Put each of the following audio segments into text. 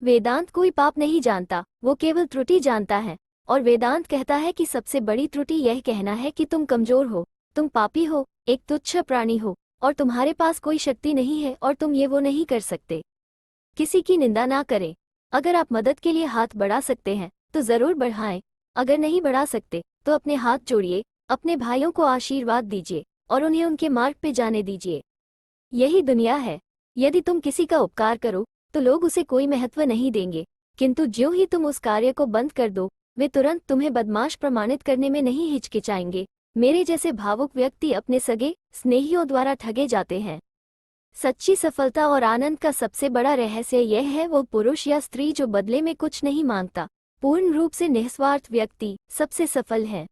वेदांत कोई पाप नहीं जानता, वो केवल त्रुटि जानता है। और वेदांत कहता है कि सबसे बड़ी त्रुटि यह कहना है कि तुम कमजोर हो, तुम पापी हो, एक तुच्छ प्राणी हो, और तुम्हारे पास कोई शक्ति नहीं है और तुम ये वो नहीं कर सकते। किसी की निंदा ना करें। अगर आप मदद के लिए हाथ बढ़ा सकते हैं तो जरूर बढ़ाएं। अगर नहीं बढ़ा सकते तो अपने हाथ जोड़िए, अपने भाइयों को आशीर्वाद दीजिए और उन्हें उनके मार्ग पे जाने दीजिए। यही दुनिया है। यदि तुम किसी का उपकार करो तो लोग उसे कोई महत्व नहीं देंगे, किंतु ज्यों ही तुम उस कार्य को बंद कर दो, वे तुरंत तुम्हें बदमाश प्रमाणित करने में नहीं हिचकिचाएंगे। मेरे जैसे भावुक व्यक्ति अपने सगे स्नेहियों द्वारा ठगे जाते हैं। सच्ची सफलता और आनंद का सबसे बड़ा रहस्य यह है वो पुरुष या स्त्री जो बदले में कुछ नहीं मांगता, पूर्ण रूप से निस्वार्थ व्यक्ति सबसे सफल है।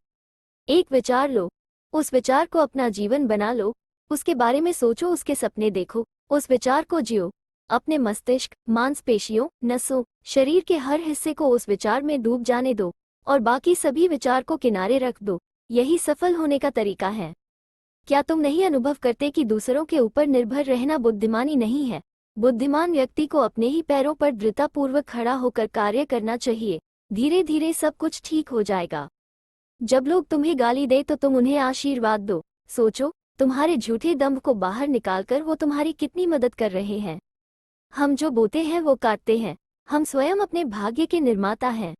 एक विचार लो, उस विचार को अपना जीवन बना लो, उसके बारे में सोचो, उसके सपने देखो, उस विचार को जियो। अपने मस्तिष्क, मांसपेशियों, नसों, शरीर के हर हिस्से को उस विचार में डूब जाने दो और बाकी सभी विचार को किनारे रख दो। यही सफल होने का तरीका है। क्या तुम नहीं अनुभव करते कि दूसरों के ऊपर निर्भर रहना बुद्धिमानी नहीं है? बुद्धिमान व्यक्ति को अपने ही पैरों पर दृढ़तापूर्वक खड़ा होकर कार्य करना चाहिए। धीरे धीरे सब कुछ ठीक हो जाएगा। जब लोग तुम्हें गाली दे तो तुम उन्हें आशीर्वाद दो। सोचो, तुम्हारे झूठे दंभ को बाहर निकालकर वो तुम्हारी कितनी मदद कर रहे हैं। हम जो बोते हैं वो काटते हैं। हम स्वयं अपने भाग्य के निर्माता हैं।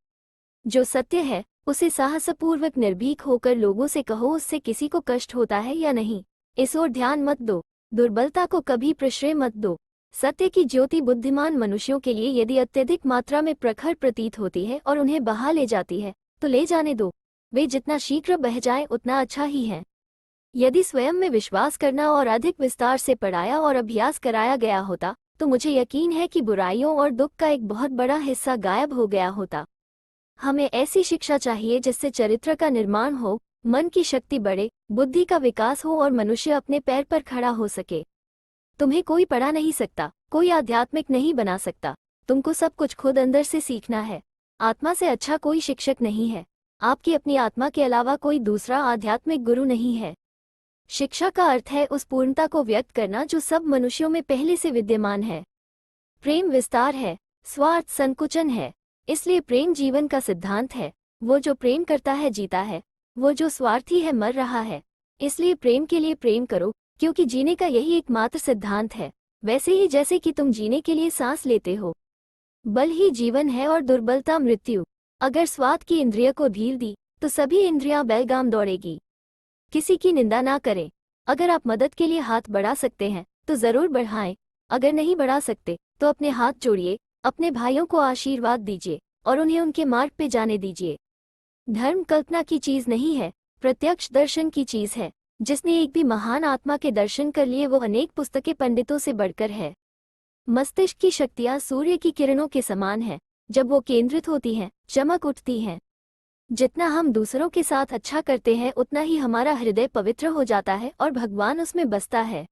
जो सत्य है उसे साहसपूर्वक निर्भीक होकर लोगों से कहो, उससे किसी को कष्ट होता है या नहीं, इस ओर ध्यान मत दो। दुर्बलता को कभी प्रश्रय मत दो। सत्य की ज्योति बुद्धिमान मनुष्यों के लिए यदि अत्यधिक मात्रा में प्रखर प्रतीत होती है और उन्हें बहा ले जाती है तो ले जाने दो। वे जितना शीघ्र बह जाए उतना अच्छा ही है। यदि स्वयं में विश्वास करना और अधिक विस्तार से पढ़ाया और अभ्यास कराया गया होता तो मुझे यकीन है कि बुराइयों और दुख का एक बहुत बड़ा हिस्सा गायब हो गया होता। हमें ऐसी शिक्षा चाहिए जिससे चरित्र का निर्माण हो, मन की शक्ति बढ़े, बुद्धि का विकास हो और मनुष्य अपने पैर पर खड़ा हो सके। तुम्हें कोई पढ़ा नहीं सकता, कोई आध्यात्मिक नहीं बना सकता। तुमको सब कुछ खुद अंदर से सीखना है। आत्मा से अच्छा कोई शिक्षक नहीं है। आपकी अपनी आत्मा के अलावा कोई दूसरा आध्यात्मिक गुरु नहीं है। शिक्षा का अर्थ है उस पूर्णता को व्यक्त करना जो सब मनुष्यों में पहले से विद्यमान है। प्रेम विस्तार है, स्वार्थ संकुचन है। इसलिए प्रेम जीवन का सिद्धांत है। वो जो प्रेम करता है जीता है, वो जो स्वार्थी है मर रहा है। इसलिए प्रेम के लिए प्रेम करो, क्योंकि जीने का यही एकमात्र सिद्धांत है। वैसे ही जैसे कि तुम जीने के लिए सांस लेते हो। बल ही जीवन है और दुर्बलता मृत्यु। अगर स्वाद की इंद्रिय को ढील दी तो सभी इंद्रियां बेलगाम दौड़ेगी। किसी की निंदा ना करें। अगर आप मदद के लिए हाथ बढ़ा सकते हैं तो जरूर बढ़ाएं। अगर नहीं बढ़ा सकते तो अपने हाथ जोड़िए, अपने भाइयों को आशीर्वाद दीजिए और उन्हें उनके मार्ग पे जाने दीजिए। धर्म कल्पना की चीज नहीं है, प्रत्यक्ष दर्शन की चीज है। जिसने एक भी महान आत्मा के दर्शन कर लिए वो अनेक पुस्तकें पंडितों से बढ़कर है। मस्तिष्क की शक्तियां सूर्य की किरणों के समान है। जब वो केंद्रित होती हैं, चमक उठती हैं। जितना हम दूसरों के साथ अच्छा करते हैं उतना ही हमारा हृदय पवित्र हो जाता है और भगवान उसमें बसता है।